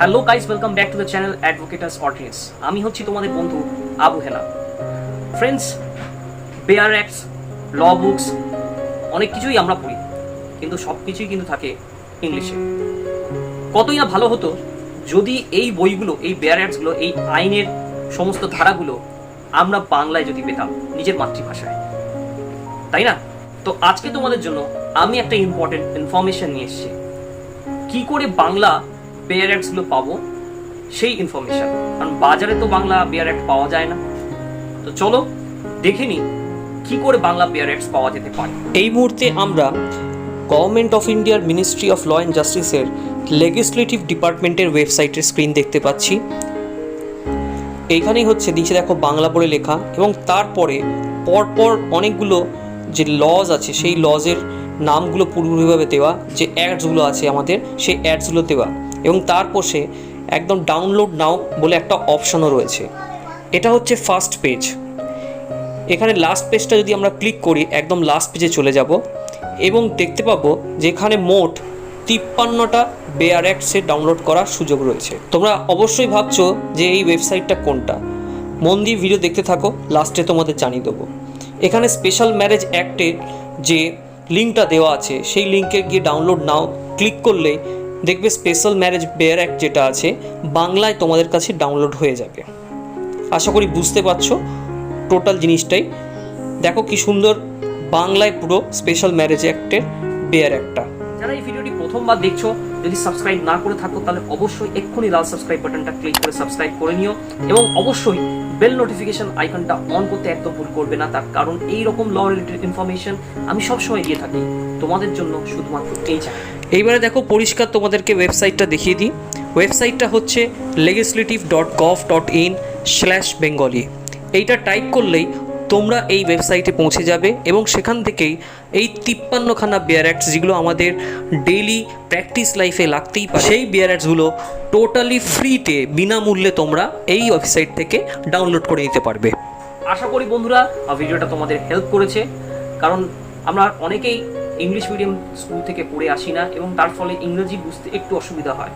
Hello guys, welcome back to the channel Advocatus Ordinarius. আমি হচ্ছি তোমাদের বন্ধু Abu Hena. Friends, bare acts, law books অনেক কিছুই আমরা পড়ি, কিন্তু সব কিছুই কিন্তু থাকে ইংলিশে। কতই না ভালো হতো যদি এই বইগুলো, এই বেয়ার অ্যাক্টসগুলো, এই আইনের সমস্ত ধারাগুলো আমরা বাংলায় যদি পেতাম, নিজের মাতৃভাষায়, তাই না? তো আজকে তোমাদের জন্য আমি একটা ইম্পর্টেন্ট ইনফরমেশন নিয়ে এসেছি। কি করে বাংলা বেয়ার অ্যাক্টসগুলো পাবো সেই ইনফরমেশন, কারণ বাজারে তো বাংলা বেয়ার অ্যাক্ট পাওয়া যায় না। তো চলো দেখে নিই কি করে বাংলা বেয়ার অ্যাক্টস পাওয়া যেতে পারে। এই মুহূর্তে আমরা গভর্নমেন্ট অফ ইন্ডিয়ার মিনিস্ট্রি অফ ল অ্যান্ড জাস্টিসের লেজিসলেটিভ ডিপার্টমেন্টের ওয়েবসাইটের স্ক্রিন দেখতে পাচ্ছি। এইখানেই হচ্ছে নিচে দেখো বাংলা বলে লেখা, এবং তারপরে পরপর অনেকগুলো যে লজ আছে সেই লজের নামগুলো পুরোপুরিভাবে দেওয়া, যে অ্যাডসগুলো আছে আমাদের সেই অ্যাডসগুলো দেওয়া, এবং তার পাশে একদম ডাউনলোড নাও বলে একটা অপশনও রয়েছে। এটা হচ্ছে ফার্স্ট পেজ। এখানে লাস্ট পেজটা যদি আমরা ক্লিক করি, একদম লাস্ট পেজে চলে যাব এবং দেখতে পাবো যেখানে মোট 53টা বেয়ার অ্যাক্টসের ডাউনলোড করার সুযোগ রয়েছে। তোমরা অবশ্যই ভাবছো যে এই ওয়েবসাইটটা কোনটা, মন দিয়ে ভিডিও দেখতে থাকো, লাস্টে তোমাদের জানিয়ে দেবো। এখানে স্পেশাল ম্যারেজ অ্যাক্টের যে লিঙ্কটা দেওয়া আছে সেই লিঙ্কে গিয়ে ডাউনলোড নাও ক্লিক করলে দেখবে স্পেশাল ম্যারেজ বেয়ার অ্যাক্ট যেটা আছে বাংলায় তোমাদের কাছে ডাউনলোড হয়ে যাবে। আশা করি বুঝতে পারছো টোটাল জিনিসটাই। দেখো কি সুন্দর বাংলায় পুরো স্পেশাল ম্যারেজ অ্যাক্টের বেয়ার অ্যাক্টটা। যারা এই ভিডিওটি প্রথমবার দেখছো, যদি সাবস্ক্রাইব না করে থাকো তাহলে অবশ্যই এক্ষুনি লাল সাবস্ক্রাইব বাটনটা ক্লিক করে সাবস্ক্রাইব করে নিও, এবং অবশ্যই বেল নোটিফিকেশন আইকনটা অন করতে একদম ভুল করবে না, তার কারণ এই রকম ল রিলেটেড ইনফরমেশন আমি সবসময় দিয়ে থাকি তোমাদের জন্য, শুধুমাত্র এই চ্যানেল। এইবারে দেখো পরিষ্কার তোমাদেরকে ওয়েবসাইটটা দেখিয়ে দিই। ওয়েবসাইটটা হচ্ছে legislative.gov.in/bengali। এইটা টাইপ করলেই তোমরা এই ওয়েবসাইটে পৌঁছে যাবে, এবং সেখান থেকেই এই 53খানা বেয়ার অ্যাক্টস যেগুলো আমাদের ডেইলি প্র্যাকটিস লাইফে লাগতেই পারে, সেই বেয়ার অ্যাক্টসগুলো টোটালি ফ্রিতে বিনামূল্যে তোমরা এই ওয়েবসাইট থেকে ডাউনলোড করে নিতে পারবে। আশা করি বন্ধুরা ভিডিওটা তোমাদের হেল্প করেছে, কারণ আমরা অনেকেই ইংলিশ মিডিয়াম স্কুল থেকে পড়ে আসি না, এবং তার ফলে ইংরেজি বুঝতে একটু অসুবিধা হয়।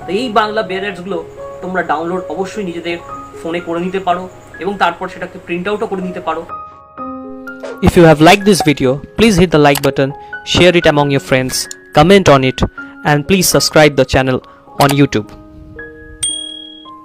তো এই বাংলা বেয়ার অ্যাক্টসগুলো তোমরা ডাউনলোড অবশ্যই নিজেদের ফোনে করে নিতে পারো, এবং তারপর সেটাকে প্রিন্ট আউটও করে নিতে পারো। If you have liked this video, please hit the like button, share it among your friends, comment on it, and please subscribe the channel on YouTube.